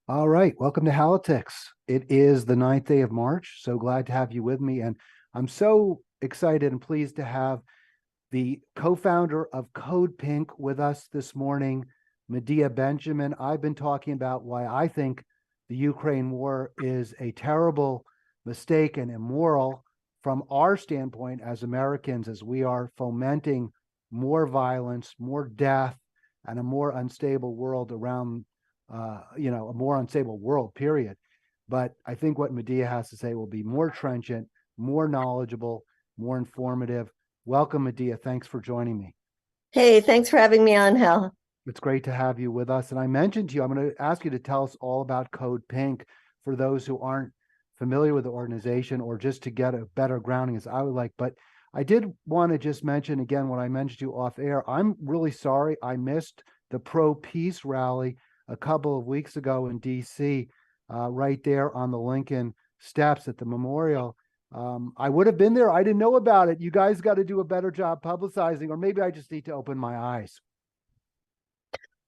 All right, welcome to Halitics. It is the ninth day of March. So glad to have you with me. And I'm so excited and pleased to have the co-founder of Code Pink with us this morning, Medea Benjamin. I've been talking about why I think the Ukraine war is a terrible mistake and immoral from our standpoint as Americans, as we are fomenting more violence, more death, and a more unstable world around a more unstable world, period. But I think what Medea has to say will be more trenchant, more knowledgeable, more informative. Welcome, Medea. Thanks for joining me. Hey, thanks for having me on, Hal. It's great to have you with us. And I mentioned to you, I'm going to ask you to tell us all about Code Pink for those who aren't familiar with the organization or just to get a better grounding as I would like. But I did want to just mention again what I mentioned to you off air. I'm really sorry I missed the pro peace rally a couple of weeks ago in DC, right there on the Lincoln steps at the memorial. I would have been there. I didn't know about it. You guys got to do a better job publicizing, or maybe I just need to open my eyes.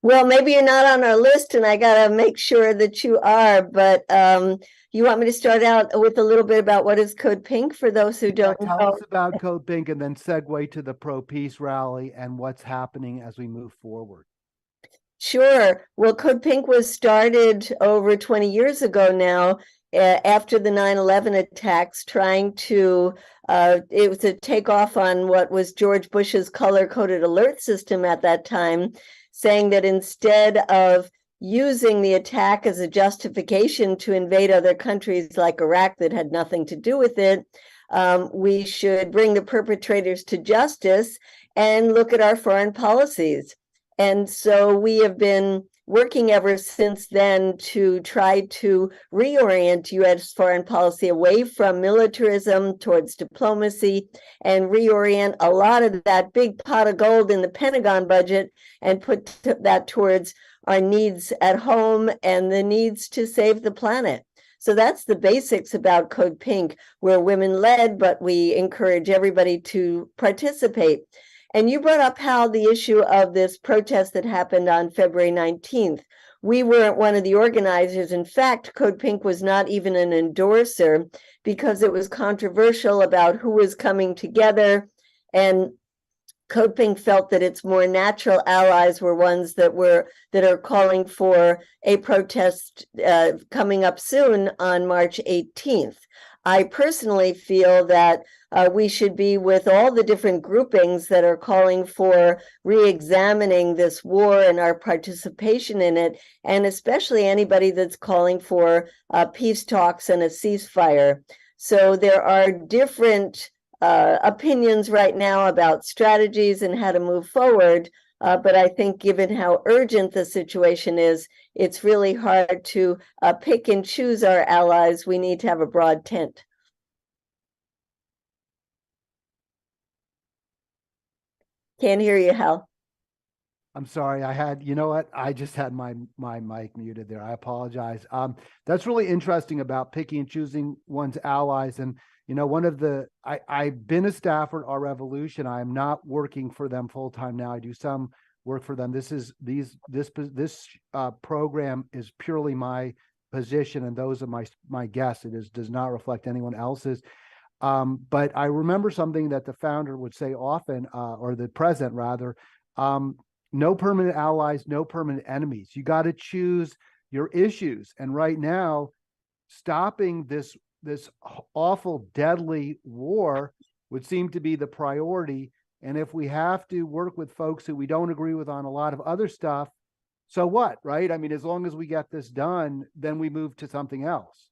Well, maybe you're not on our list, and I got to make sure that you are. But you want me to start out with a little bit about what is Code Pink for those who Yeah, don't tell know? us about Code Pink and then segue to the pro peace rally and what's happening as we move forward. Sure. Well, Code Pink was started over 20 years ago now, after the 9/11 attacks, trying to, it was a takeoff on what was George Bush's color-coded alert system at that time, saying that instead of using the attack as a justification to invade other countries like Iraq that had nothing to do with it, we should bring the perpetrators to justice and look at our foreign policies. And so we have been working ever since then to try to reorient U.S. foreign policy away from militarism towards diplomacy and reorient a lot of that big pot of gold in the Pentagon budget and put that towards our needs at home and the needs to save the planet. So that's the basics about Code Pink. We're women-led, but we encourage everybody to participate. And you brought up, Hal, the issue of this protest that happened on February 19th. We weren't one of the organizers. In fact, Code Pink was not even an endorser because it was controversial about who was coming together. And Code Pink felt that its more natural allies were ones that are calling for a protest coming up soon on March 18th. I personally feel that we should be with all the different groupings that are calling for re-examining this war and our participation in it, and especially anybody that's calling for peace talks and a ceasefire. So there are different opinions right now about strategies and how to move forward. But I think given how urgent the situation is, it's really hard to pick and choose our allies. We need to have a broad tent. Can't hear you, Hal. I'm sorry. You know what? I just had my mic muted there. I apologize. That's really interesting about picking and choosing one's allies. And I've been a staffer at Our Revolution. I am not working for them full time now. I do some work for them. This program is purely my position, and those are my guests. Does not reflect anyone else's. But I remember something that the founder would say often, or the president rather. No permanent allies, no permanent enemies. You got to choose your issues. And right now, stopping this awful, deadly war would seem to be the priority. And if we have to work with folks who we don't agree with on a lot of other stuff, so what, right? I mean, as long as we get this done, then we move to something else.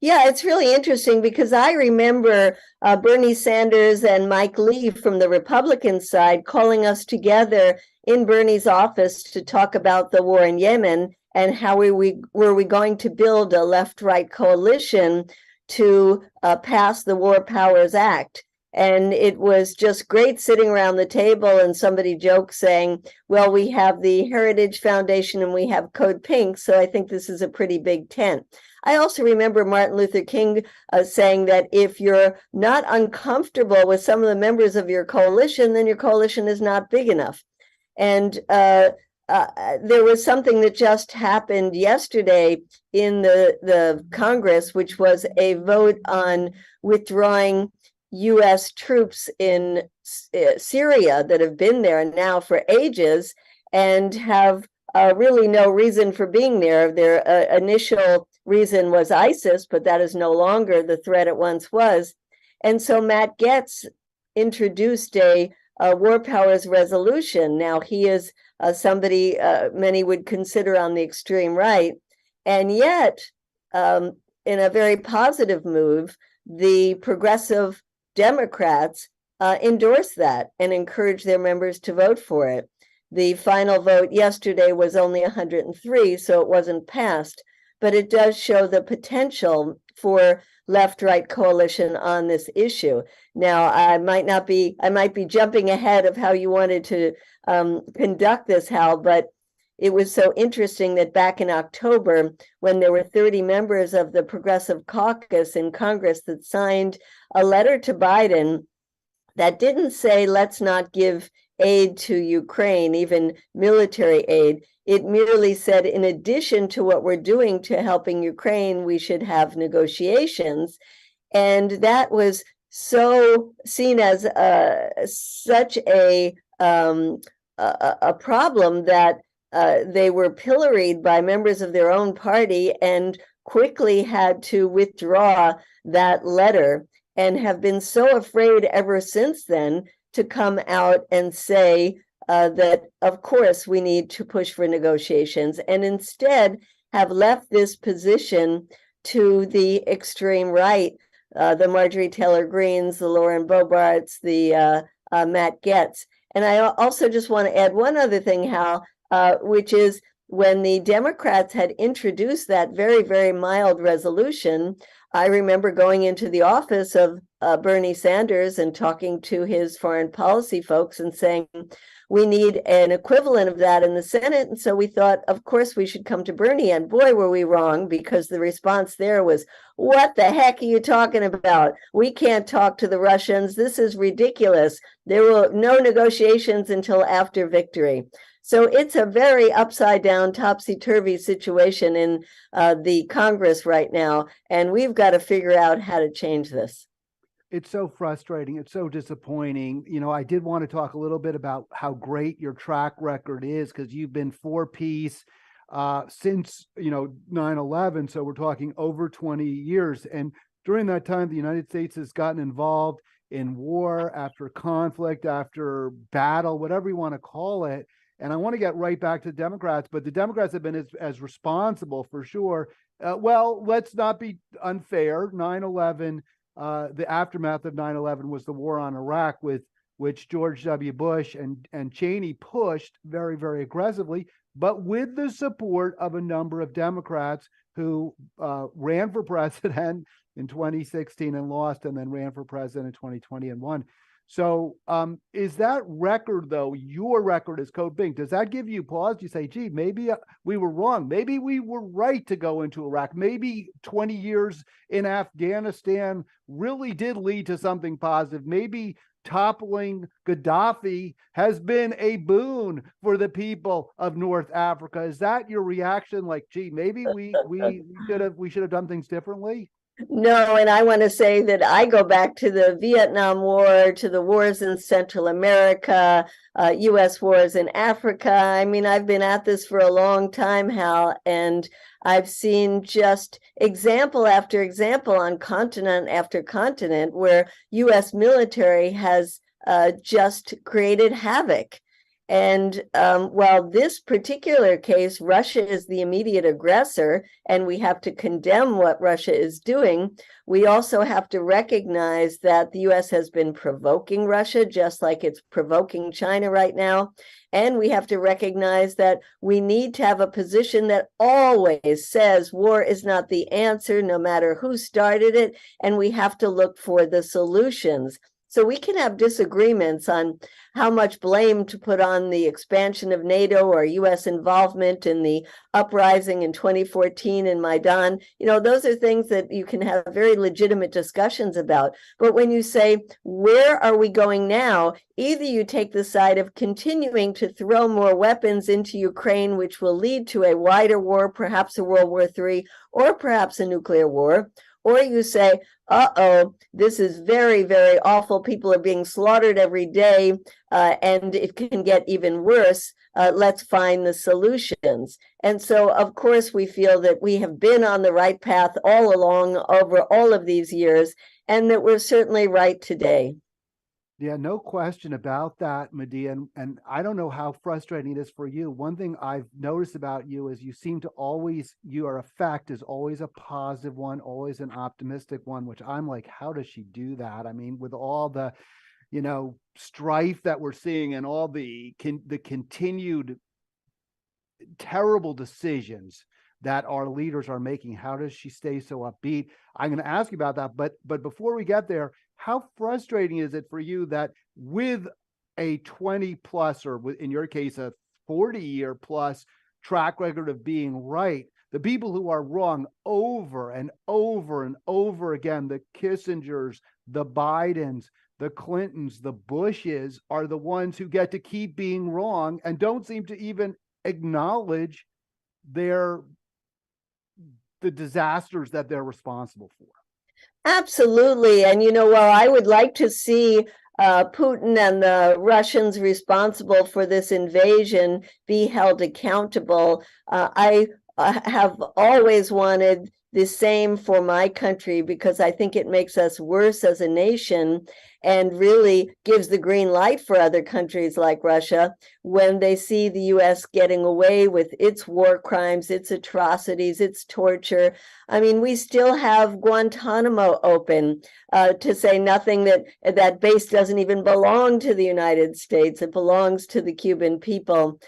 Yeah, it's really interesting because I remember Bernie Sanders and Mike Lee from the Republican side calling us together in Bernie's office to talk about the war in Yemen and how were we going to build a left-right coalition to pass the War Powers Act. And it was just great sitting around the table, and somebody joked saying, well, we have the Heritage Foundation and we have Code Pink, so I think this is a pretty big tent. I also remember Martin Luther King saying that if you're not uncomfortable with some of the members of your coalition, then your coalition is not big enough. And there was something that just happened yesterday in the Congress, which was a vote on withdrawing U.S. troops in Syria that have been there now for ages and have really no reason for being there. Their initial reason was ISIS, but that is no longer the threat it once was. And so Matt Gaetz introduced a war powers resolution. Now, he is somebody many would consider on the extreme right. And yet, in a very positive move, the progressive Democrats endorsed that and encouraged their members to vote for it. The final vote yesterday was only 103, so it wasn't passed, but it does show the potential for left-right coalition on this issue. Now, I might be jumping ahead of how you wanted to conduct this, Hal, but it was so interesting that back in October, when there were 30 members of the Progressive Caucus in Congress that signed a letter to Biden that didn't say, let's not give aid to Ukraine, even military aid. It merely said, in addition to what we're doing to helping Ukraine, we should have negotiations. And that was so seen as such a problem that they were pilloried by members of their own party and quickly had to withdraw that letter, and have been so afraid ever since then to come out and say that, of course, we need to push for negotiations, and instead have left this position to the extreme right, the Marjorie Taylor Greenes, the Lauren Boeberts, the Matt Gaetz. And I also just want to add one other thing, Hal, which is when the Democrats had introduced that very, very mild resolution, I remember going into the office of Bernie Sanders and talking to his foreign policy folks and saying, we need an equivalent of that in the Senate. And so we thought, of course, we should come to Bernie. And boy, were we wrong, because the response there was, what the heck are you talking about? We can't talk to the Russians. This is ridiculous. There were no negotiations until after victory. So it's a very upside down, topsy-turvy situation in the Congress right now, and we've got to figure out how to change this. It's so frustrating. It's so disappointing. You know, I did want to talk a little bit about how great your track record is, because you've been for peace since, 9/11. So we're talking over 20 years. And during that time, the United States has gotten involved in war after conflict, after battle, whatever you want to call it. And I want to get right back to Democrats, but the Democrats have been as responsible for sure. Well, let's not be unfair. 9/11, the aftermath of 9/11 was the war on Iraq, with which George W. Bush and Cheney pushed very, very aggressively, but with the support of a number of Democrats who ran for president in 2016 and lost, and then ran for president in 2020 and won. So is that record, though, your record as Code Pink, does that give you pause? You say, gee, maybe we were wrong. Maybe we were right to go into Iraq. Maybe 20 years in Afghanistan really did lead to something positive. Maybe toppling Gaddafi has been a boon for the people of North Africa. Is that your reaction? Like, gee, maybe we should have done things differently? No, and I want to say that I go back to the Vietnam War, to the wars in Central America, U.S. wars in Africa. I mean, I've been at this for a long time, Hal, and I've seen just example after example on continent after continent where U.S. military has just created havoc. And while this particular case, Russia is the immediate aggressor, and we have to condemn what Russia is doing, we also have to recognize that the U.S. has been provoking Russia, just like it's provoking China right now. And we have to recognize that we need to have a position that always says war is not the answer, no matter who started it, and we have to look for the solutions. So we can have disagreements on how much blame to put on the expansion of NATO or US involvement in the uprising in 2014 in Maidan. Those are things that you can have very legitimate discussions about. But when you say, where are we going now? Either you take the side of continuing to throw more weapons into Ukraine, which will lead to a wider war, perhaps a World War III, or perhaps a nuclear war, or you say, uh-oh, this is very, very awful. People are being slaughtered every day, and it can get even worse. Let's find the solutions. And so, of course, we feel that we have been on the right path all along over all of these years, and that we're certainly right today. Yeah, no question about that, Medea. And I don't know how frustrating it is for you. One thing I've noticed about you is you seem to always, your effect is always a positive one, always an optimistic one, which I'm like, how does she do that? I mean, with all the, strife that we're seeing and all the continued terrible decisions that our leaders are making, how does she stay so upbeat? I'm going to ask you about that, but before we get there, how frustrating is it for you that with a 20 plus, or in your case, a 40-year plus track record of being right, the people who are wrong over and over and over again, the Kissingers, the Bidens, the Clintons, the Bushes, are the ones who get to keep being wrong and don't seem to even acknowledge the disasters that they're responsible for? Absolutely. And, while I would like to see Putin and the Russians responsible for this invasion be held accountable, I have always wanted the same for my country, because I think it makes us worse as a nation and really gives the green light for other countries like Russia when they see the US getting away with its war crimes, its atrocities, its torture. I mean, we still have Guantanamo open, to say nothing that base doesn't even belong to the United States. It belongs to the Cuban people.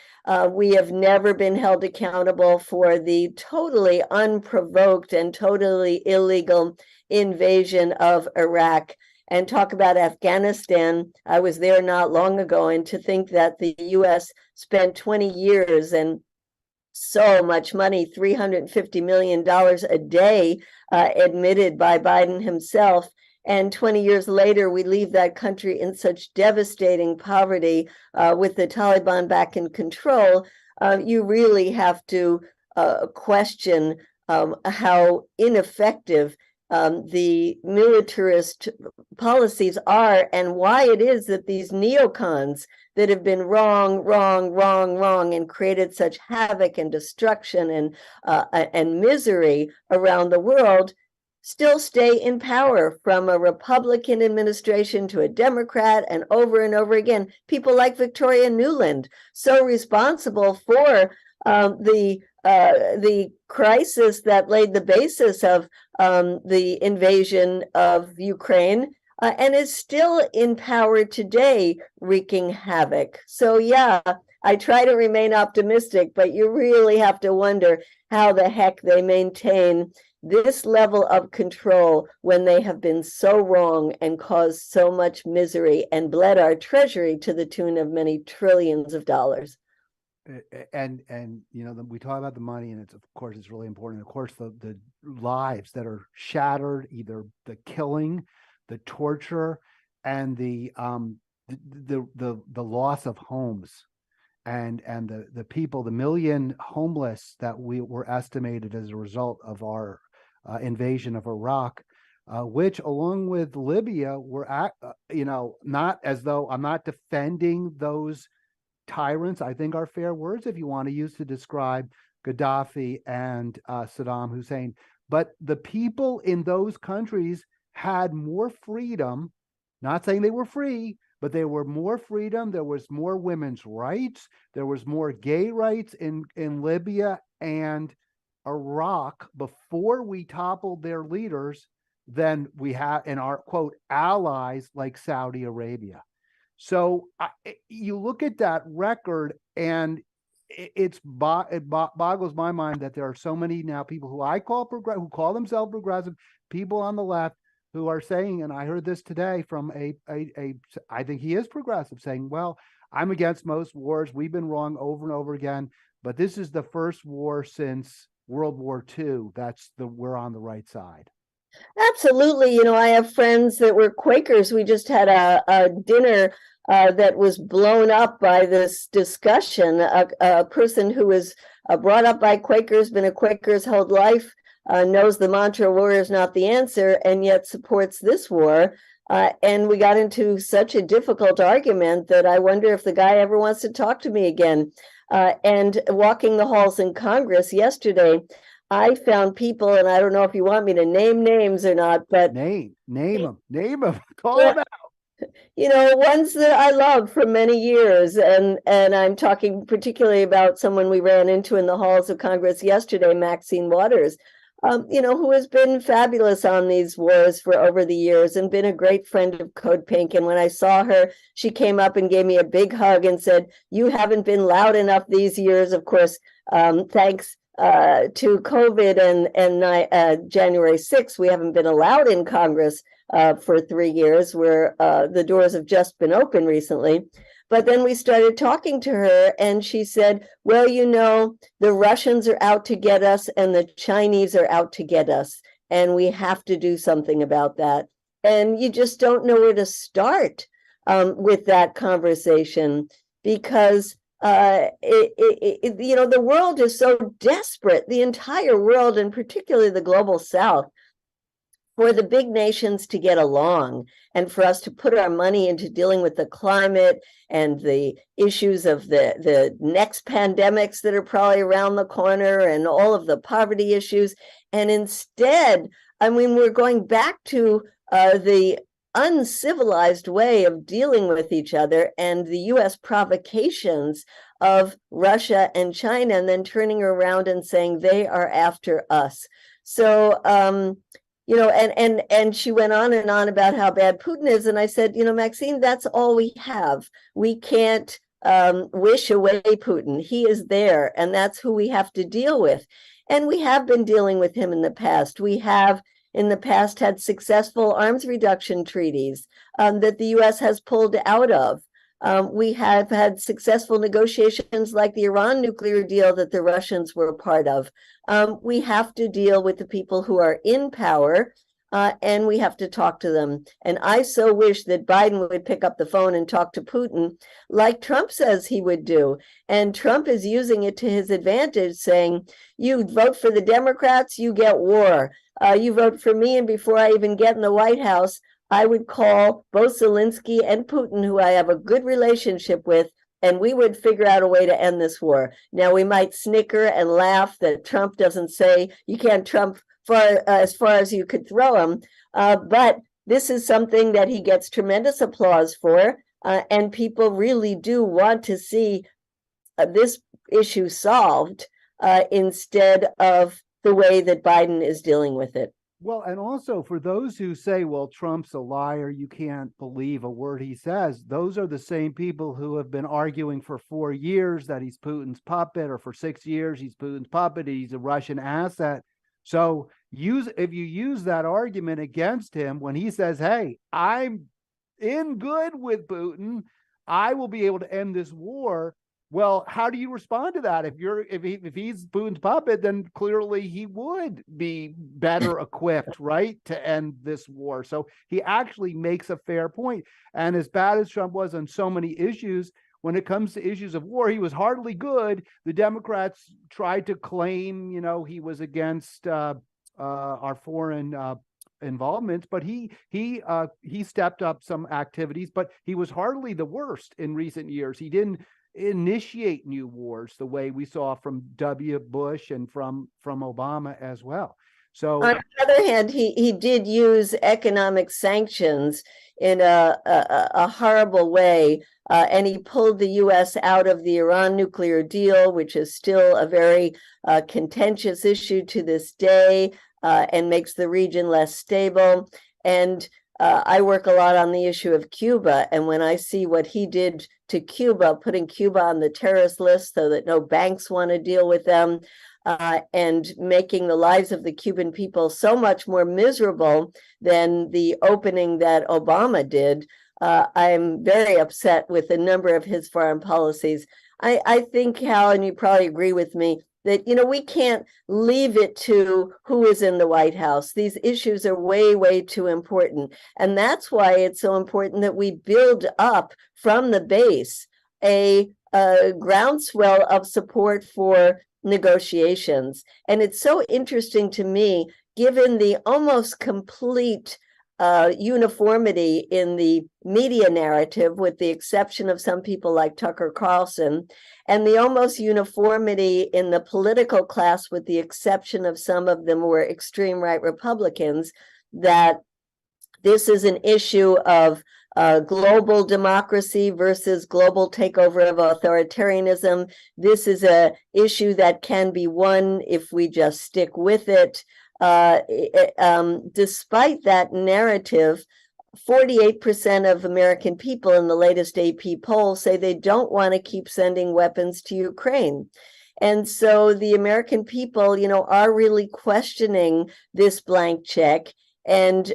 We have never been held accountable for the totally unprovoked and totally illegal invasion of Iraq. And talk about Afghanistan. I was there not long ago, and to think that the US spent 20 years and so much money, $350 million a day, admitted by Biden himself. And 20 years later, we leave that country in such devastating poverty, with the Taliban back in control. You really have to question how ineffective the militarist policies are, and why it is that these neocons that have been wrong, and created such havoc and destruction and misery around the world still stay in power, from a Republican administration to a Democrat, and over again. People like Victoria Nuland, so responsible for the crisis that laid the basis of the invasion of Ukraine, and is still in power today, wreaking havoc. So yeah, I try to remain optimistic, but you really have to wonder how the heck they maintain this level of control when they have been so wrong and caused so much misery and bled our treasury to the tune of many trillions of dollars. And we talk about the money, and it's, of course, it's really important. Of course, the lives that are shattered, either the killing, the torture, and the loss of homes, and the people, the million homeless that we were estimated as a result of our invasion of Iraq, which, along with Libya, were not, as though I'm not defending those tyrants, I think are fair words if you want to use to describe Gaddafi and Saddam Hussein. But the people in those countries had more freedom, not saying they were free, but there were more freedom. There was more women's rights. There was more gay rights in Libya and Iraq before we toppled their leaders than we had in our, quote, allies like Saudi Arabia. So you look at that record, and it boggles my mind that there are so many now people who I call who call themselves progressive, people on the left who are saying, and I heard this today from I think he is progressive, saying, well, I'm against most wars. We've been wrong over and over again, but this is the first war since World War II. We're on the right side. Absolutely. I have friends that were Quakers. We just had a dinner that was blown up by this discussion. A person who was brought up by Quakers, been a Quaker's whole life, knows the mantra war is not the answer, and yet supports this war. And we got into such a difficult argument that I wonder if the guy ever wants to talk to me again. And walking the halls in Congress yesterday, I found people, and I don't know if you want me to name names or not, but name them, call them out. Ones that I love for many years, and I'm talking particularly about someone we ran into in the halls of Congress yesterday, Maxine Waters, who has been fabulous on these wars for over the years and been a great friend of Code Pink. And when I saw her, she came up and gave me a big hug and said, "You haven't been loud enough these years." Of course, thanks to COVID and January 6th, we haven't been allowed in Congress for 3 years, where the doors have just been open recently. But then we started talking to her, and she said, well, the Russians are out to get us and the Chinese are out to get us, and we have to do something about that. And you just don't know where to start with that conversation, because the world is so desperate, the entire world, and particularly the global South, for the big nations to get along and for us to put our money into dealing with the climate and the issues of the next pandemics that are probably around the corner and all of the poverty issues. And instead, we're going back to the uncivilized way of dealing with each other and the US provocations of Russia and China, and then turning around and saying they are after us. So, and she went on and on about how bad Putin is. And I said, Maxine, that's all we have. We can't wish away Putin. He is there, and that's who we have to deal with. And we have been dealing with him in the past. We have in the past had successful arms reduction treaties that the US has pulled out of. We have had successful negotiations like the Iran nuclear deal that the Russians were a part of. We have to deal with the people who are in power, and we have to talk to them. And I so wish that Biden would pick up the phone and talk to Putin like Trump says he would do. And Trump is using it to his advantage, saying, you vote for the Democrats, you get war. You vote for me, and before I even get in the White House, I would call both Zelensky and Putin, who I have a good relationship with, and we would figure out a way to end this war. Now, we might snicker and laugh that Trump doesn't say you can't Trump as far as you could throw him, but this is something that he gets tremendous applause for, and people really do want to see this issue solved instead of the way that Biden is dealing with it. Well, and also for those who say, well, Trump's a liar, you can't believe a word he says, those are the same people who have been arguing for 4 years that he's Putin's puppet, or for 6 years he's Putin's puppet, he's a Russian asset. So if you use that argument against him when he says, hey, I'm in good with Putin, I will be able to end this war. Well, how do you respond to that? If he's Putin's puppet, then clearly he would be better equipped, right, to end this war. So he actually makes a fair point. And as bad as Trump was on so many issues, when it comes to issues of war, he was hardly good. The Democrats tried to claim, he was against our foreign involvement, but he stepped up some activities, but he was hardly the worst in recent years. He didn't initiate new wars the way we saw from W. Bush and from Obama as well. So on the other hand, he did use economic sanctions in a horrible way, and he pulled the U.S. out of the Iran nuclear deal, which is still a very contentious issue to this day, and makes the region less stable. And I work a lot on the issue of Cuba, and when I see what he did to Cuba, putting Cuba on the terrorist list so that no banks want to deal with them, and making the lives of the Cuban people so much more miserable than the opening that Obama did. I'm very upset with a number of his foreign policies. I think, Hal, and you probably agree with me, that, we can't leave it to who is in the White House. These issues are way, way too important. And that's why it's so important that we build up from the base a groundswell of support for negotiations. And it's so interesting to me, given the almost complete uniformity in the media narrative, with the exception of some people like Tucker Carlson, and the almost uniformity in the political class, with the exception of some of them were extreme right Republicans, that this is an issue of global democracy versus global takeover of authoritarianism. This is an issue that can be won if we just stick with it. Despite that narrative, 48% of American people in the latest AP poll say they don't want to keep sending weapons to Ukraine. And so the American people, are really questioning this blank check. And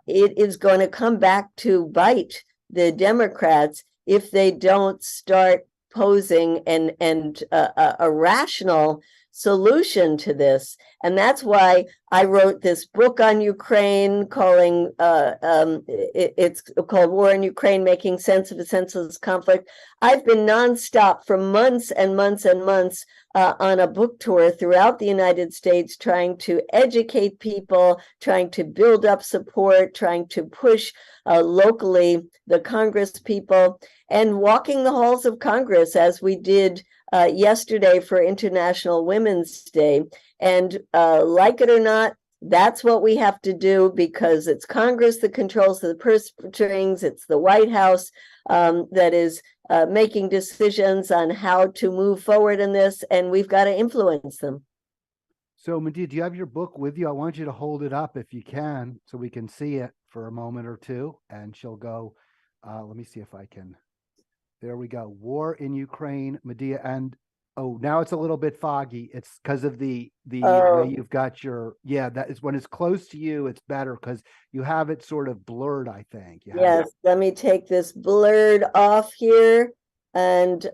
it is going to come back to bite the Democrats if they don't start posing a rational solution to this. And that's why I wrote this book on Ukraine, it's called War in Ukraine, Making Sense of a Senseless Conflict. I've been nonstop for months and months and months on a book tour throughout the United States, trying to educate people, trying to build up support, trying to push locally the Congress people, and walking the halls of Congress, as we did yesterday for International Women's Day. And like it or not, that's what we have to do, because it's Congress that controls the purse strings. It's the White House that is making decisions on how to move forward in this, and we've got to influence them. So, Medea, do you have your book with you? I want you to hold it up if you can, so we can see it for a moment or two, and she'll go, let me see if I can. There we go. War in Ukraine, Medea. And now it's a little bit foggy. It's because of the way you've got your, that is when it's close to you, it's better because you have it sort of blurred, I think. Yes, let me take this blurred off here. And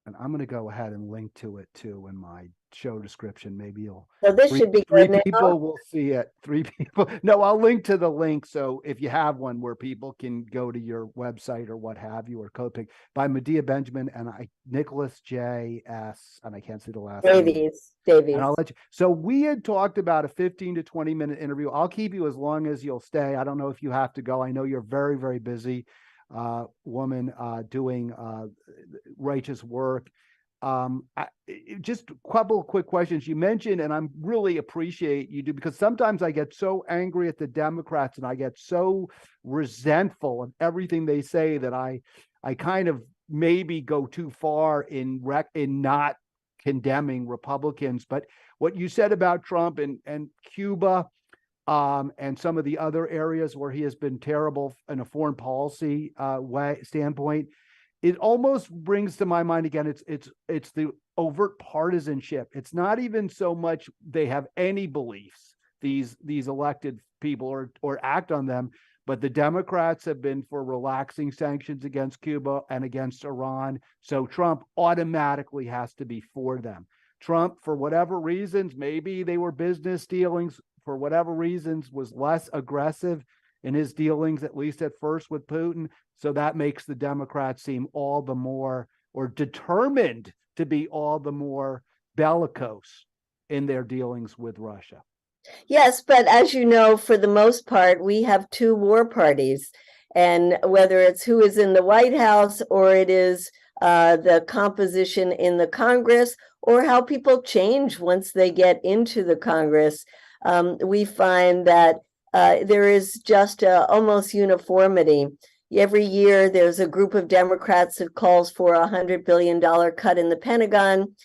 and I'm going to go ahead and link to it too in my show description. Maybe you'll. So this should be three good people now. will see it. 3 people. No, I'll link to the link. So if you have one where people can go to your website or what have you, or CodePig by Medea Benjamin and Nicholas J.S. and I can't see the last name. Davies. And I'll let you. So we had talked about a 15 to 20 minute interview. I'll keep you as long as you'll stay. I don't know if you have to go. I know you're very, very busy woman doing righteous work. Just a couple of quick questions. You mentioned, and I really appreciate you do, because sometimes I get so angry at the Democrats and I get so resentful of everything they say that I kind of maybe go too far in not condemning Republicans. But what you said about Trump and Cuba, and some of the other areas where he has been terrible in a foreign policy standpoint, it almost brings to my mind again, it's the overt partisanship. It's not even so much they have any beliefs, these elected people, or act on them, but the Democrats have been for relaxing sanctions against Cuba and against Iran. So Trump automatically has to be for them. Trump, for whatever reasons, maybe they were business dealings, for whatever reasons, was less aggressive in his dealings, at least at first, with Putin. So that makes the Democrats seem all the more, or determined to be all the more bellicose in their dealings with Russia. Yes, but as you know, for the most part, we have two war parties. And whether it's who is in the White House, or it is the composition in the Congress, or how people change once they get into the Congress, we find that there is just almost uniformity. Every year, there's a group of Democrats that calls for $100 billion cut in the Pentagon.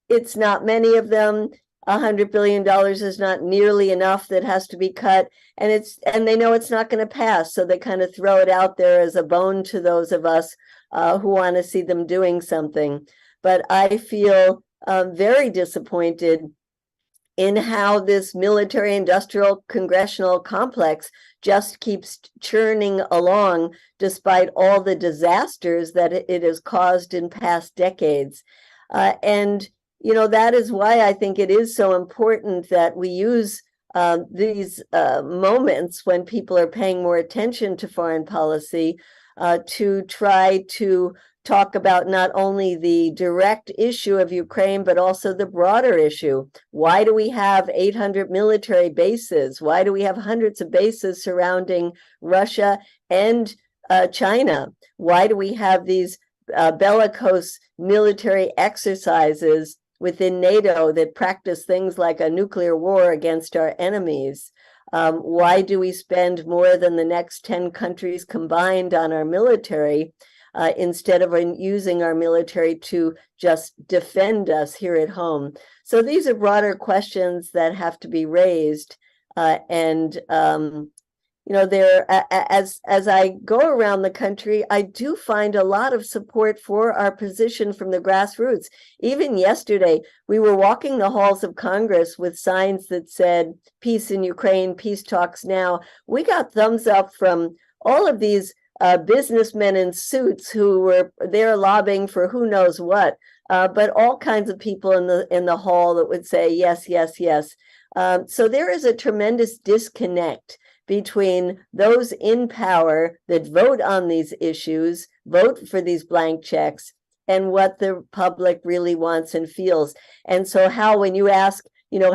It's not many of them. $100 billion is not nearly enough that has to be cut. And they know it's not going to pass. So they kind of throw it out there as a bone to those of us who want to see them doing something. but I feel very disappointed in how this military industrial congressional complex just keeps churning along despite all the disasters that it has caused in past decades. And, that is why I think it is so important that we use these moments when people are paying more attention to foreign policy to try to talk about not only the direct issue of Ukraine, but also the broader issue. Why do we have 800 military bases? Why do we have hundreds of bases surrounding Russia and China? Why do we have these bellicose military exercises within NATO that practice things like a nuclear war against our enemies? Why do we spend more than the next 10 countries combined on our military instead of using our military to just defend us here at home? So these are broader questions that have to be raised. There, as I go around the country, I do find a lot of support for our position from the grassroots. Even yesterday, we were walking the halls of Congress with signs that said, "Peace in Ukraine, peace talks now." We got thumbs up from all of these businessmen in suits who were there lobbying for who knows what, but all kinds of people in the hall that would say yes, yes, yes. So there is a tremendous disconnect between those in power that vote on these issues, vote for these blank checks, and what the public really wants and feels. And so when you ask,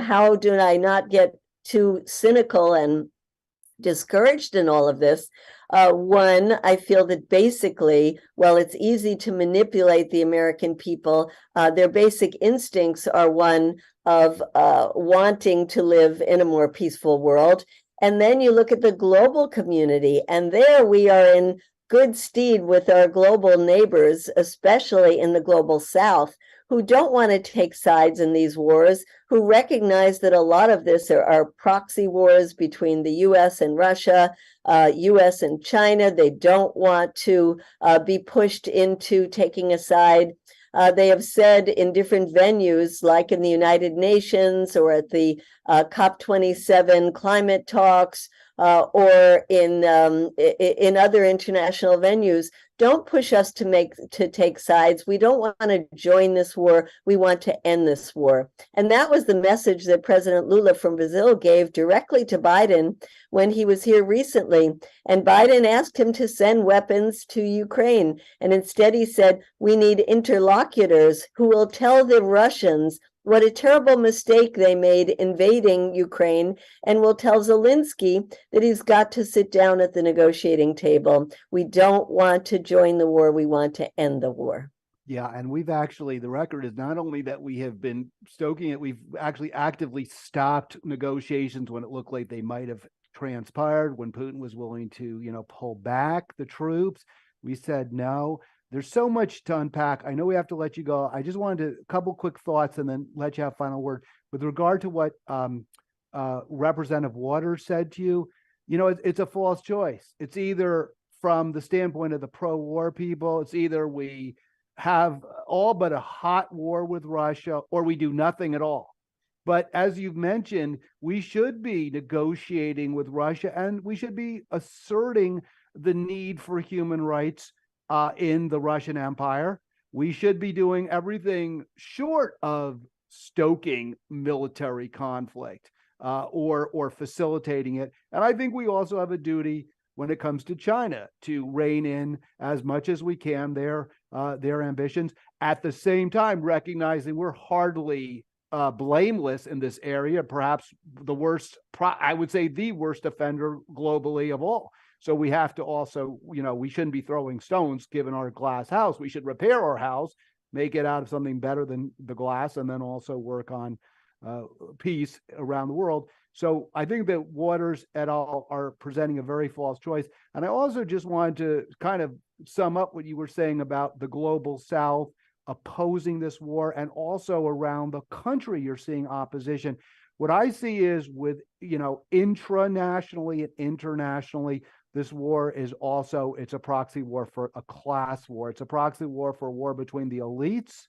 how do I not get too cynical and discouraged in all of this? One, I feel that basically, while it's easy to manipulate the American people, their basic instincts are one of wanting to live in a more peaceful world. And then you look at the global community, and there we are in good stead with our global neighbors, especially in the global South, who don't want to take sides in these wars, who recognize that a lot of this are proxy wars between the US and Russia, US and China. They don't want to be pushed into taking a side. They have said in different venues, like in the United Nations or at the COP27 climate talks, or in other international venues, don't push us to take sides. We don't want to join this war. We want to end this war. And that was the message that President Lula from Brazil gave directly to Biden when he was here recently. And Biden asked him to send weapons to Ukraine. And instead he said, we need interlocutors who will tell the Russians what a terrible mistake they made invading Ukraine, and will tell Zelensky that he's got to sit down at the negotiating table. We don't want to join the war. We want to end the war. Yeah, and we've actually, the record is not only that we have been stoking it, we've actually actively stopped negotiations when it looked like they might have transpired, when Putin was willing to, pull back the troops. We said no. There's so much to unpack. I know we have to let you go. I just wanted a couple quick thoughts and then let you have final word. With regard to what Representative Waters said to you, it's a false choice. It's either from the standpoint of the pro-war people, it's either we have all but a hot war with Russia or we do nothing at all. But as you've mentioned, we should be negotiating with Russia, and we should be asserting the need for human rights in the Russian Empire. We should be doing everything short of stoking military conflict or facilitating it. And I think we also have a duty when it comes to China to rein in as much as we can their ambitions. At the same time, recognizing we're hardly blameless in this area, perhaps the worst, I would say the worst offender globally of all. So we have to also, we shouldn't be throwing stones given our glass house. We should repair our house, make it out of something better than the glass, and then also work on peace around the world. So I think that Waters et al. Are presenting a very false choice. And I also just wanted to kind of sum up what you were saying about the global South opposing this war, and also around the country you're seeing opposition. What I see is with, intranationally and internationally, this war is also, it's a proxy war for a class war. It's a proxy war for a war between the elites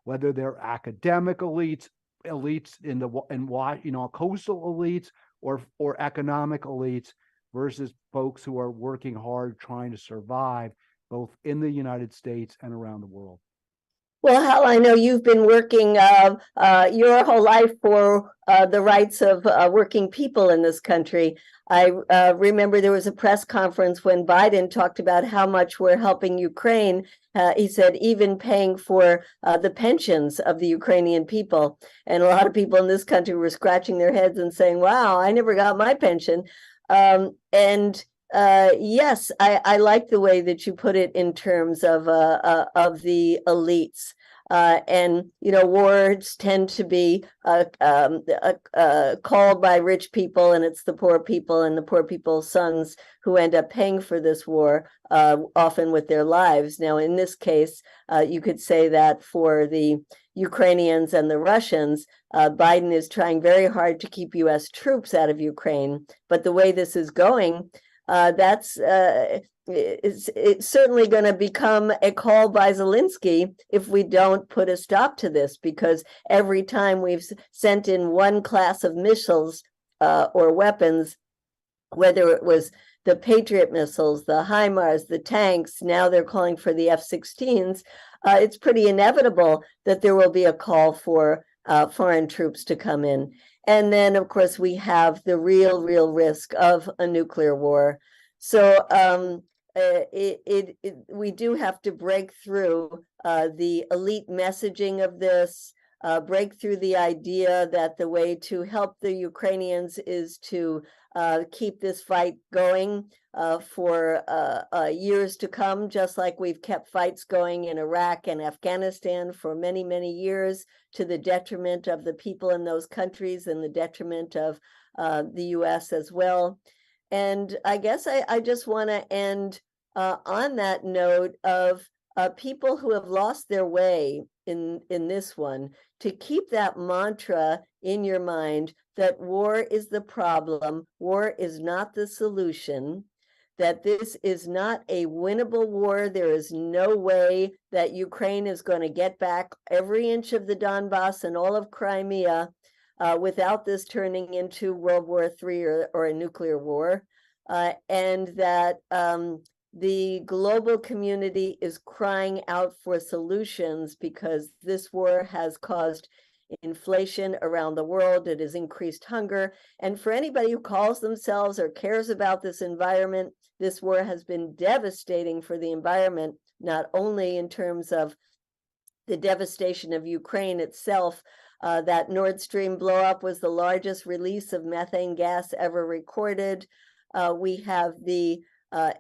whether they're academic elites, elites in the in what coastal elites, or economic elites, versus folks who are working hard trying to survive both in the United States and around the world. Well, Hal, I know you've been working your whole life for the rights of working people in this country. I remember there was a press conference when Biden talked about how much we're helping Ukraine. He said even paying for the pensions of the Ukrainian people. And a lot of people in this country were scratching their heads and saying, wow, I never got my pension. And yes, I like the way that you put it in terms of the elites. And wars tend to be called by rich people, and it's the poor people and the poor people's sons who end up paying for this war, often with their lives. Now, in this case, you could say that for the Ukrainians and the Russians, Biden is trying very hard to keep U.S. troops out of Ukraine. But the way this is going, it's certainly going to become a call by Zelensky if we don't put a stop to this, because every time we've sent in one class of missiles or weapons, whether it was the Patriot missiles, the HIMARS, the tanks, now they're calling for the F-16s, it's pretty inevitable that there will be a call for foreign troops to come in. And then, of course, we have the real risk of a nuclear war. So we do have to break through the elite messaging of this, break through the idea that the way to help the Ukrainians is to keep this fight going for years to come, just like we've kept fights going in Iraq and Afghanistan for many years, to the detriment of the people in those countries and the detriment of the U.S. as well. And I guess I just want to end on that note of people who have lost their way in this one, to keep that mantra in your mind that war is the problem, war is not the solution, that this is not a winnable war. There is no way that Ukraine is going to get back every inch of the Donbass and all of Crimea without this turning into World War III or a nuclear war, and that the global community is crying out for solutions, because this war has caused inflation around the world. It has increased hunger. And for anybody who calls themselves or cares about this environment, this war has been devastating for the environment, not only in terms of the devastation of Ukraine itself. That Nord Stream blowup was the largest release of methane gas ever recorded. We have the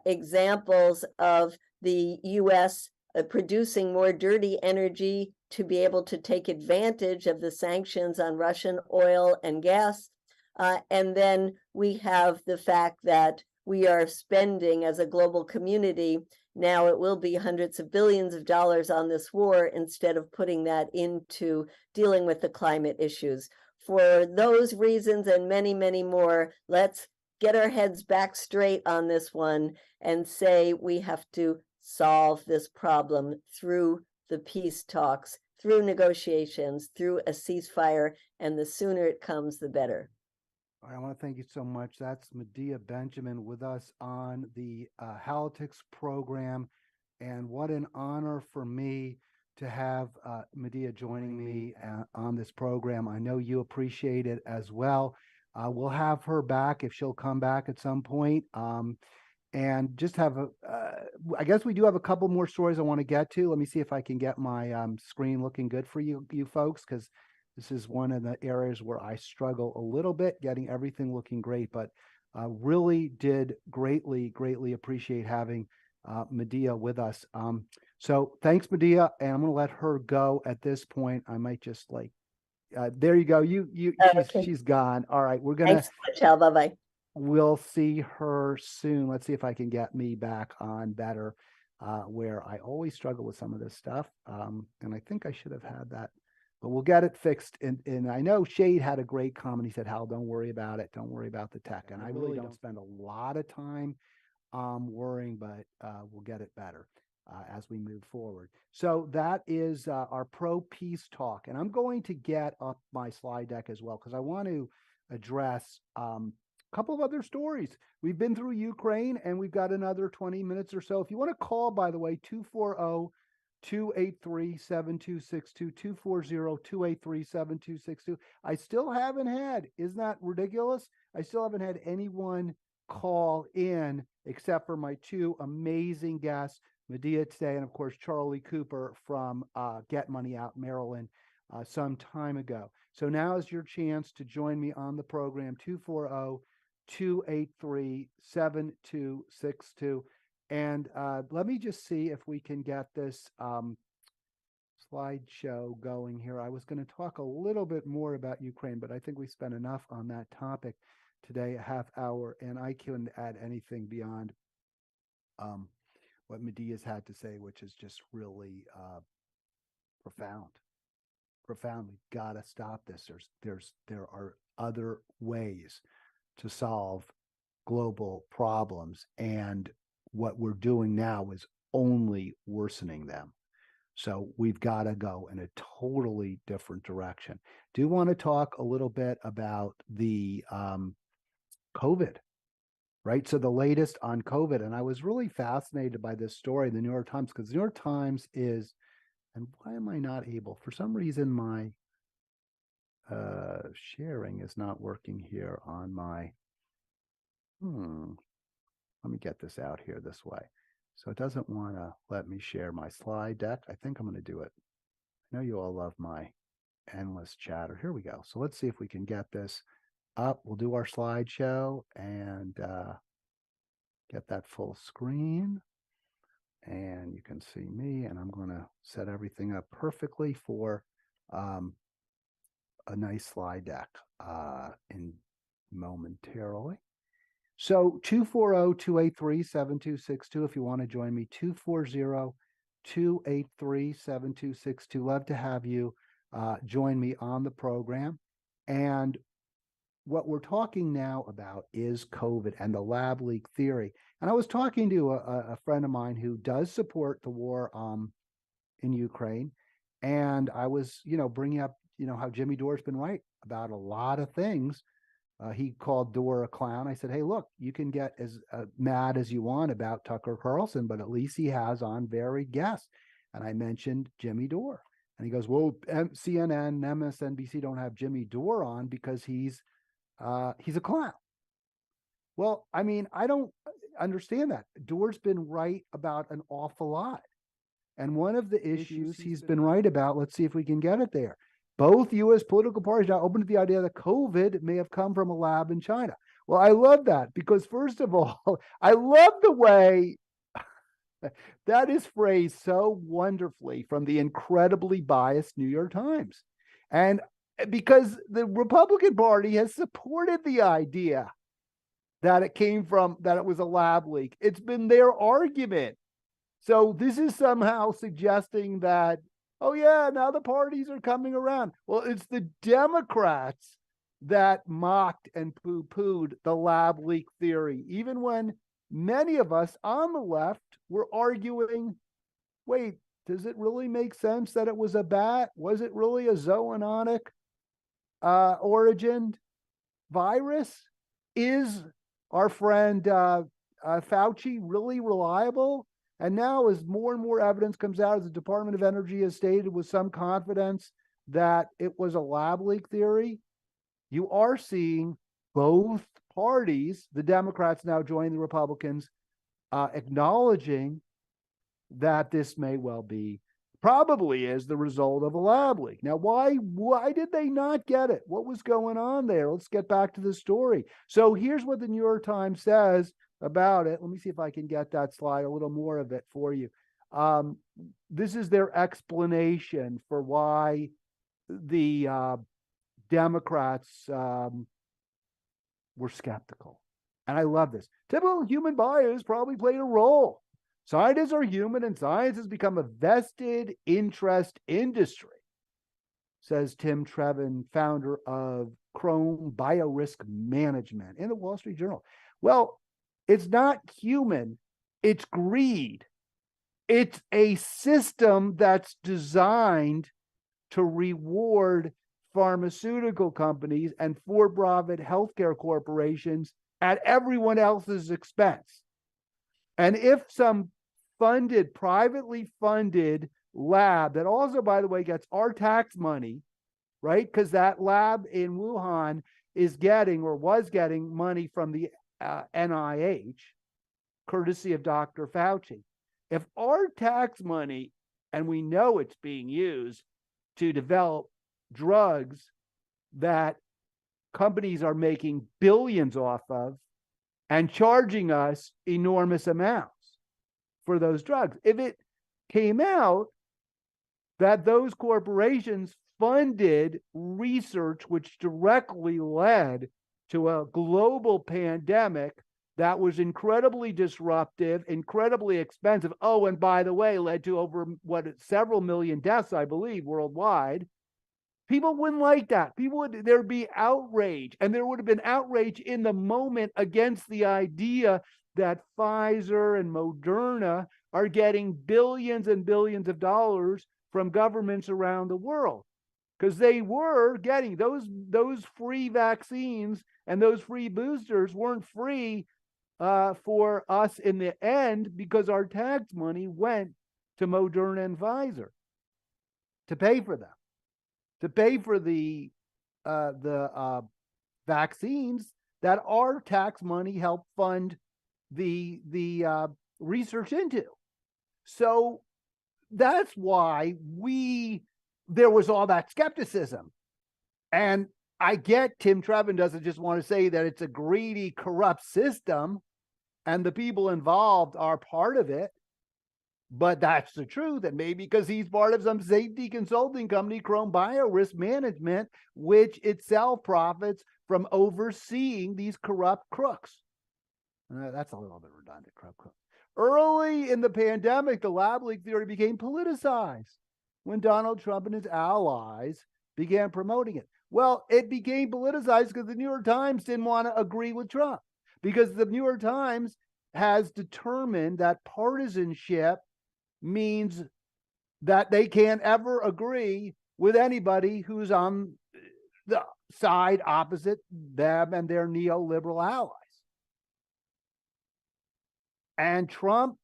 examples of the U.S. Producing more dirty energy to be able to take advantage of the sanctions on Russian oil and gas. And then we have the fact that we are spending as a global community, now it will be hundreds of billions of dollars on this war, instead of putting that into dealing with the climate issues. For those reasons and many more, let's get our heads back straight on this one and say we have to solve this problem through the peace talks, through negotiations, through a ceasefire, and the sooner it comes, the better. I want to thank you so much. That's Medea Benjamin with us on the Halitics program. And what an honor for me to have Medea joining me on this program. I know you appreciate it as well. We'll have her back if she'll come back at some point. And just have I guess we do have a couple more stories I want to get to. Let me see if I can get my screen looking good for you folks, because this is one of the areas where I struggle a little bit getting everything looking great, but really did greatly appreciate having Medea with us. So thanks, Medea, and I'm going to let her go at this point. I might just there you go. She's gone. All right, we're gonna. Thanks so much, Hal. Bye-bye. We'll see her soon. Let's see if I can get me back on better, where I always struggle with some of this stuff. And I think I should have had that, but we'll get it fixed. And I know Shade had a great comment. He said, Hal, don't worry about it. Don't worry about the tech. And I really don't spend a lot of time worrying, but we'll get it better. as we move forward. So that is our pro-peace talk. And I'm going to get up my slide deck as well, because I want to address a couple of other stories. We've been through Ukraine, and we've got another 20 minutes or so. If you want to call, by the way, 240-283-7262, 240-283-7262. I still haven't had, isn't that ridiculous? I still haven't had anyone call in except for my two amazing guests, Medea today, and of course, Charlie Cooper from Get Money Out, Maryland, some time ago. So now is your chance to join me on the program, 240-283-7262. And let me just see if we can get this slideshow going here. I was going to talk a little bit more about Ukraine, but I think we spent enough on that topic today, a half hour, and I couldn't add anything beyond what Medea's had to say, which is just really profound. We've got to stop this. There are other ways to solve global problems, and what we're doing now is only worsening them. So we've got to go in a totally different direction. Do want to talk a little bit about the COVID, right? So the latest on COVID, and I was really fascinated by this story in the New York Times, because the New York Times is, and why am I not able? For some reason, my sharing is not working here on my, let me get this out here this way. So it doesn't want to let me share my slide deck. I think I'm going to do it. I know you all love my endless chatter. Here we go. So let's see if we can get this up. We'll do our slideshow and get that full screen. And you can see me, and I'm going to set everything up perfectly for a nice slide deck in momentarily. So 240-283-7262 if you want to join me, 240-283-7262. Love to have you join me on the program. And what we're talking now about is COVID and the lab leak theory. And I was talking to a friend of mine who does support the war in Ukraine. And I was, bringing up, how Jimmy Dore's been right about a lot of things. He called Dore a clown. I said, hey, look, you can get as mad as you want about Tucker Carlson, but at least he has on varied guests. And I mentioned Jimmy Dore. And he goes, well, CNN, MSNBC don't have Jimmy Dore on because he's a clown. Well, I mean, I don't understand that. Dore's been right about an awful lot. And one of the issues he's been right about, let's see if we can get it there. Both U.S. political parties are open to the idea that COVID may have come from a lab in China. Well, I love that because, first of all, I love the way that is phrased so wonderfully from the incredibly biased New York Times. And because the Republican Party has supported the idea that it was a lab leak. It's been their argument. So this is somehow suggesting that, oh yeah, now the parties are coming around. Well, it's the Democrats that mocked and poo-pooed the lab leak theory, even when many of us on the left were arguing, wait, does it really make sense that it was a bat? Was it really a zoonotic origined virus? Is our friend Fauci really reliable? And now, as more and more evidence comes out, as the Department of Energy has stated with some confidence that it was a lab leak theory, you are seeing both parties, the Democrats now joining the Republicans, acknowledging that this may well be, probably is the result of a lab leak. Now, why did they not get it? What was going on there? Let's get back to the story. So here's what the New York Times says about it. Let me see if I can get that slide, a little more of it for you. This is their explanation for why the Democrats were skeptical. And I love this. Typical human bias probably played a role. Scientists are human, and science has become a vested interest industry, says Tim Trevin, founder of Chrome Biorisk Management in the Wall Street Journal. Well, it's not human, it's greed. It's a system that's designed to reward pharmaceutical companies and for-profit healthcare corporations at everyone else's expense. And if some privately funded lab that also, by the way, gets our tax money, right? Because that lab in Wuhan is getting or was getting money from the NIH, courtesy of Dr. Fauci. If our tax money, and we know it's being used to develop drugs that companies are making billions off of and charging us enormous amounts for those drugs, if it came out that those corporations funded research which directly led to a global pandemic that was incredibly disruptive, incredibly expensive. Oh, and by the way, led to over several million deaths, I believe, worldwide. People wouldn't like that. There'd be outrage, and there would have been outrage in the moment against the idea that Pfizer and Moderna are getting billions and billions of dollars from governments around the world, because they were getting those free vaccines, and those free boosters weren't free for us in the end, because our tax money went to Moderna and Pfizer to pay for them, to pay for the vaccines that our tax money helped fund the research into. So that's why there was all that skepticism. And I get Tim Trevin doesn't just want to say that it's a greedy, corrupt system and the people involved are part of it. But that's the truth. And maybe because he's part of some safety consulting company, Chrome Bio Risk Management, which itself profits from overseeing these corrupt crooks. That's a little bit redundant, corrupt crooks. Early in the pandemic, the lab leak theory became politicized when Donald Trump and his allies began promoting it. Well, it became politicized because the New York Times didn't want to agree with Trump, because the New York Times has determined that partisanship means that they can't ever agree with anybody who's on the side opposite them and their neoliberal allies. And Trump,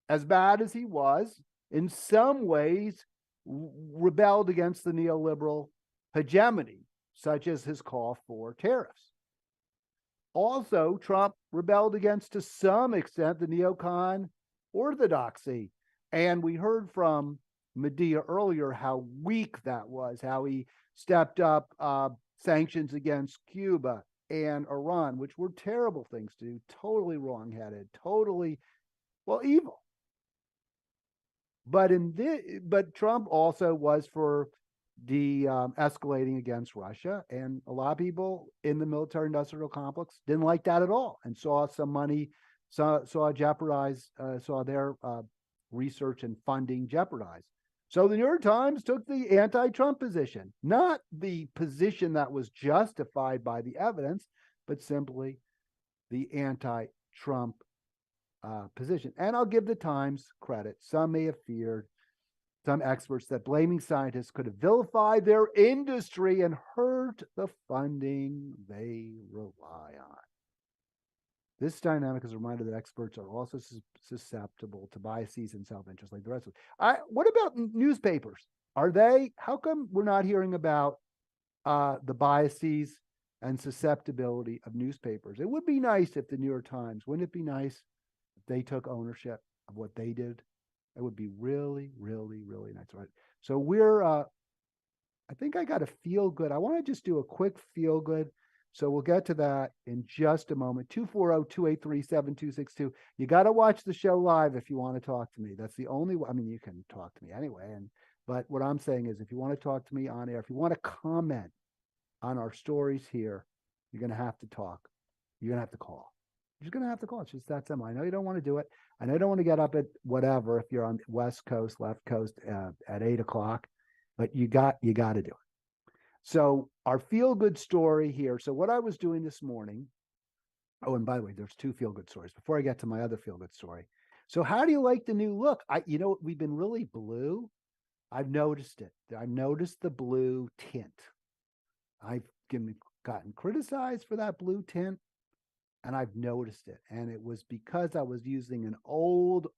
as bad as he was, in some ways rebelled against the neoliberal hegemony, such as his call for tariffs. Also, Trump rebelled against, to some extent, the neocon orthodoxy. And we heard from Medea earlier how weak that was, how he stepped up sanctions against Cuba and Iran, which were terrible things to do, totally wrongheaded, totally, well, evil. But Trump also was for escalating against Russia, and a lot of people in the military-industrial complex didn't like that at all, and saw some money, saw their research and funding jeopardized. So the New York Times took the anti-Trump position, not the position that was justified by the evidence, but simply the anti-Trump position. And I'll give the Times credit. Some may have feared, some experts, that blaming scientists could have vilified their industry and hurt the funding they rely on. This dynamic is a reminder that experts are also susceptible to biases and self-interest like the rest of us. What about newspapers? How come we're not hearing about the biases and susceptibility of newspapers? It would be nice if the New York Times, wouldn't it be nice if they took ownership of what they did? It would be really, really, really nice. Right. So I think I got a feel good. I want to just do a quick feel good. So we'll get to that in just a moment. 240-283-7262. You got to watch the show live if you want to talk to me. That's the only way. I mean, you can talk to me anyway. But what I'm saying is, if you want to talk to me on air, if you want to comment on our stories here, you're going to have to talk. You're going to have to call. You're just going to have to call. It's just that simple. I know you don't want to do it. I know you don't want to get up at whatever, if you're on West Coast, left coast at 8 o'clock, but you got to do it. So our feel-good story here. So what I was doing this morning, oh, and by the way, there's two feel-good stories before I get to my other feel-good story. So how do you like the new look? We've been really blue. I've noticed it. I've noticed the blue tint. I've gotten criticized for that blue tint, and I've noticed it. And it was because I was using an old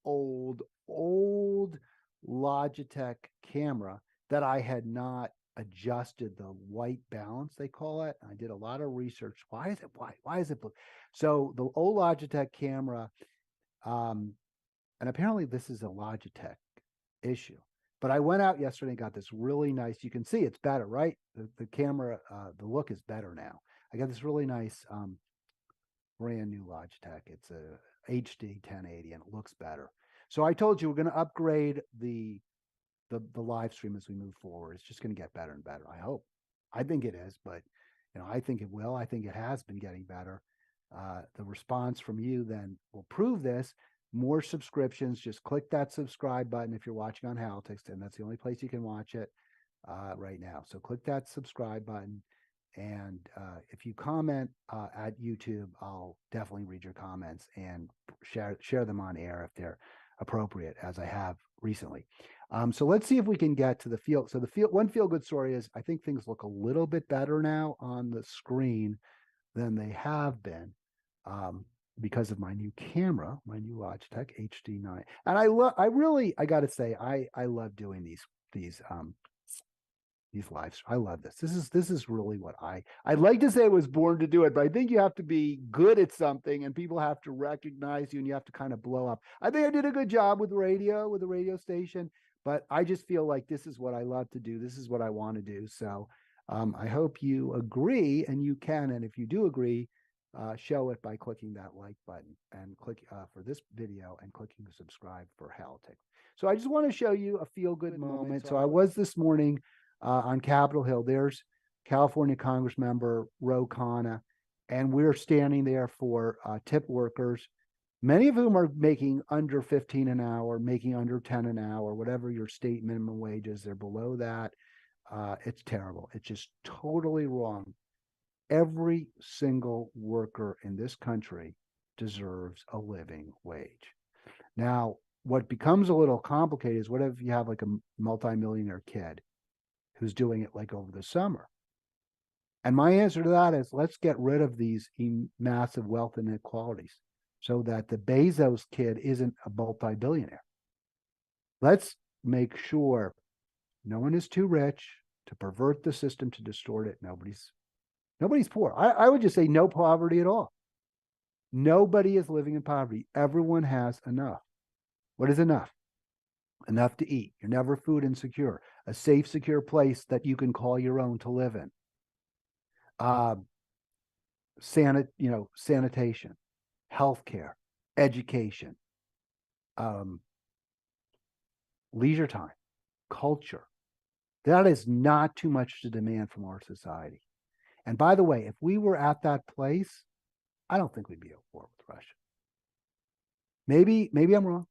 Logitech camera that I had not adjusted the white balance, they call it. I did a lot of research. Why is it white? Why is it blue? So the old Logitech camera, and apparently this is a Logitech issue. But I went out yesterday and got this really nice, you can see it's better, right? The camera, the look is better now. I got this really nice brand new Logitech. It's a HD 1080 and it looks better. So I told you we're going to upgrade the live stream as we move forward. It's just going to get better and better. I hope. I think it is, but I think it will. I think it has been getting better. The response from you then will prove this. More subscriptions. Just click that subscribe button if you're watching on Halitics, and that's the only place you can watch it right now. So click that subscribe button. And if you comment at YouTube, I'll definitely read your comments and share them on air if they're appropriate, as I have recently. So let's see if we can get to the field. So one feel good story is I think things look a little bit better now on the screen than they have been because of my new camera, my new Logitech HD9. And I got to say, I love doing these lives. I love this. This is really what I'd like to say I was born to do it, but I think you have to be good at something and people have to recognize you and you have to kind of blow up. I think I did a good job with the radio station, but I just feel like this is what I love to do. This is what I want to do. So I hope you agree, and you can. And if you do agree, show it by clicking that like button and click for this video and clicking subscribe for Halitics. So I just want to show you a feel good moment. So I was this morning on Capitol Hill. There's California Congress member Ro Khanna, and we're standing there for tip workers, many of whom are making under 15 an hour, making under 10 an hour, whatever your state minimum wage is. They're below that. It's terrible. It's just totally wrong. Every single worker in this country deserves a living wage. Now, what becomes a little complicated is what if you have like a multimillionaire kid who's doing it like over the summer? And my answer to that is let's get rid of these massive wealth inequalities so that the Bezos kid isn't a multi-billionaire. Let's make sure no one is too rich to pervert the system to distort it. Nobody's poor. I would just say no poverty at all. Nobody is living in poverty. Everyone has enough. What is enough? Enough to eat. You're never food insecure. A safe, secure place that you can call your own to live in. Sanitation, healthcare, education, leisure time, culture. That is not too much to demand from our society. And by the way, if we were at that place, I don't think we'd be at war with Russia. Maybe I'm wrong.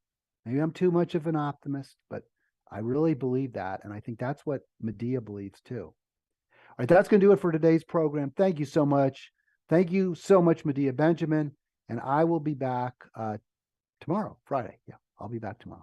Maybe I'm too much of an optimist, but I really believe that. And I think that's what Medea believes too. All right, that's going to do it for today's program. Thank you so much. Thank you so much, Medea Benjamin. And I will be back tomorrow, Friday. Yeah, I'll be back tomorrow.